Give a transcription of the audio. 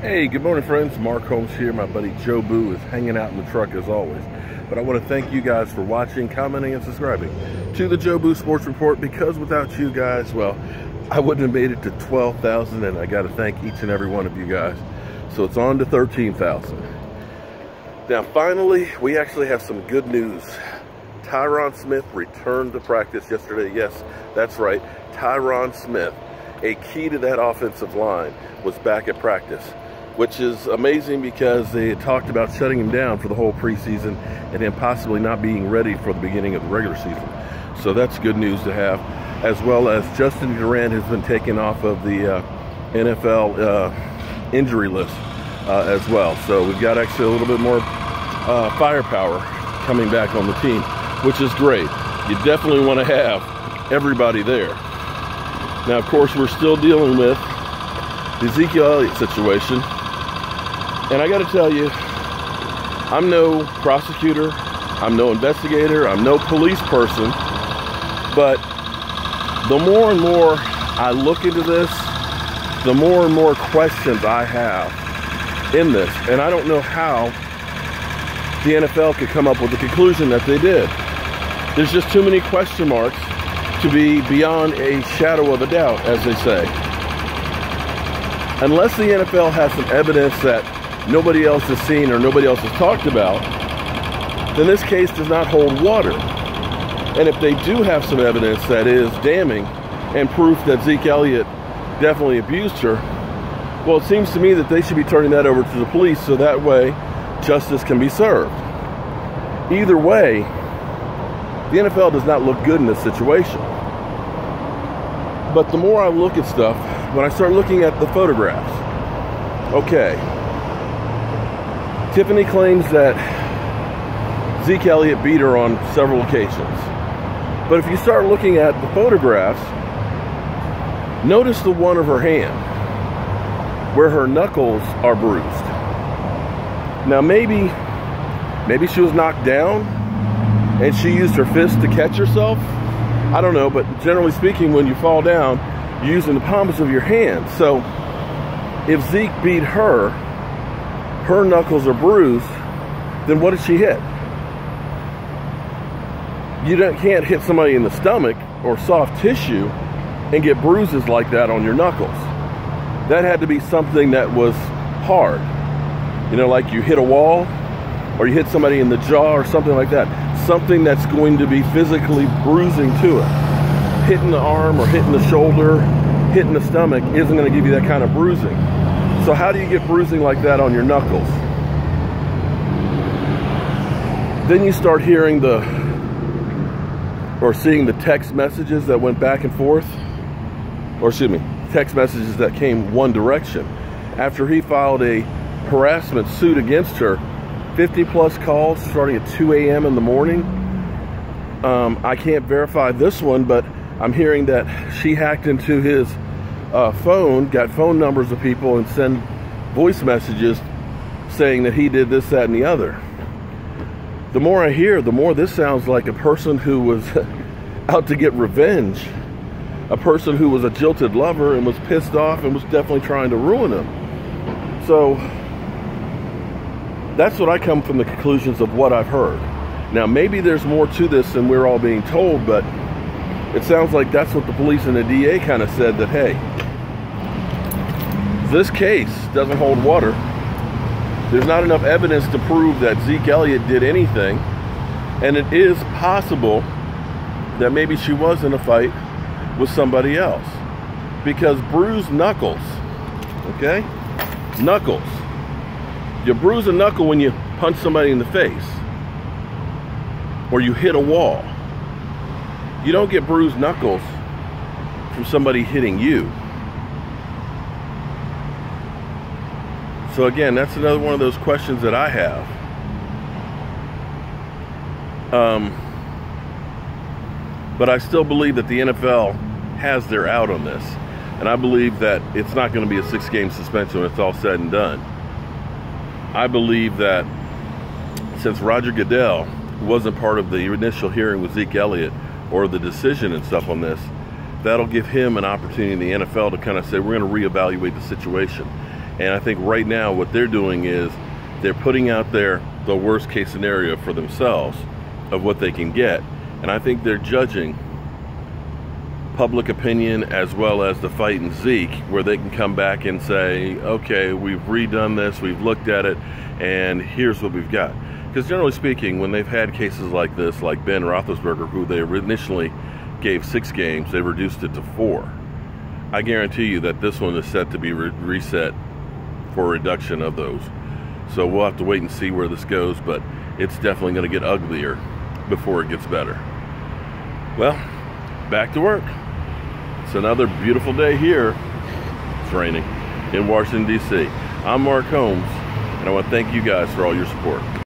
Hey, good morning, friends. Mark Holmes here. My buddy Joe Boo is hanging out in the truck as always. But I want to thank you guys for watching, commenting, and subscribing to the Joe Boo Sports Report, because without you guys, well, I wouldn't have made it to 12,000, and I got to thank each and every one of you guys. So it's on to 13,000. Now, finally, we actually have some good news. Tyron Smith returned to practice yesterday. Yes, that's right. Tyron Smith, a key to that offensive line, was back at practice, which is amazing because they had talked about shutting him down for the whole preseason and him possibly not being ready for the beginning of the regular season. So that's good news to have, as well as Justin Durant has been taken off of the NFL injury list as well. So we've got actually a little bit more firepower coming back on the team, which is great. You definitely want to have everybody there. Now, of course, we're still dealing with the Zeke Elliott situation. And I got to tell you, I'm no prosecutor, I'm no investigator, I'm no police person, but the more and more I look into this, the more and more questions I have in this. And I don't know how the NFL could come up with the conclusion that they did. There's just too many question marks to be beyond a shadow of a doubt, as they say. Unless the NFL has some evidence that nobody else has seen or nobody else has talked about, then this case does not hold water. And if they do have some evidence that is damning and proof that Zeke Elliott definitely abused her, well, it seems to me that they should be turning that over to the police so that way justice can be served. Either way, the NFL does not look good in this situation. But the more I look at stuff, when I start looking at the photographs, okay, Tiffany claims that Zeke Elliott beat her on several occasions. But if you start looking at the photographs, notice the one of her hand where her knuckles are bruised. Now maybe she was knocked down and she used her fist to catch herself. I don't know, but generally speaking, when you fall down, you're using the palms of your hands. So if Zeke beat her, her knuckles are bruised, then what did she hit? You can't hit somebody in the stomach or soft tissue and get bruises like that on your knuckles. That had to be something that was hard. You know, like you hit a wall or you hit somebody in the jaw or something like that. Something that's going to be physically bruising to it. Hitting the arm or hitting the shoulder, hitting the stomach isn't going to give you that kind of bruising. So how do you get bruising like that on your knuckles? Then you start hearing or seeing the text messages that went back and forth, or excuse me, text messages that came one direction. After he filed a harassment suit against her, 50+ calls starting at 2 a.m. in the morning. I can't verify this one, but I'm hearing that she hacked into his phone, got phone numbers of people, and sent voice messages saying that he did this, that, and the other. The more I hear, the more this sounds like a person who was out to get revenge. A person who was a jilted lover and was pissed off and was definitely trying to ruin him. So that's what I come from the conclusions of what I've heard. Now, maybe there's more to this than we're all being told, but it sounds like that's what the police and the DA kind of said, that, hey, this case doesn't hold water. There's not enough evidence to prove that Zeke Elliott did anything. And it is possible that maybe she was in a fight with somebody else. Because bruised knuckles, okay? Knuckles. You bruise a knuckle when you punch somebody in the face or you hit a wall. You don't get bruised knuckles from somebody hitting you. So again, that's another one of those questions that I have. But I still believe that the NFL has their out on this. And I believe that it's not going to be a 6-game suspension when it's all said and done. I believe that since Roger Goodell wasn't part of the initial hearing with Zeke Elliott or the decision and stuff on this, that'll give him an opportunity in the NFL to kind of say, we're going to reevaluate the situation. And I think right now what they're doing is they're putting out there the worst case scenario for themselves of what they can get. And I think they're judging public opinion as well as the fight in Zeke, where they can come back and say, okay, we've redone this, we've looked at it, and here's what we've got. Because generally speaking, when they've had cases like this, like Ben Roethlisberger, who they initially gave 6 games, they reduced it to 4. I guarantee you that this one is set to be reset for a reduction of those. So we'll have to wait and see where this goes, but it's definitely going to get uglier before it gets better. Well, back to work. It's another beautiful day here. It's raining in Washington, D.C. I'm Mark Holmes, and I want to thank you guys for all your support.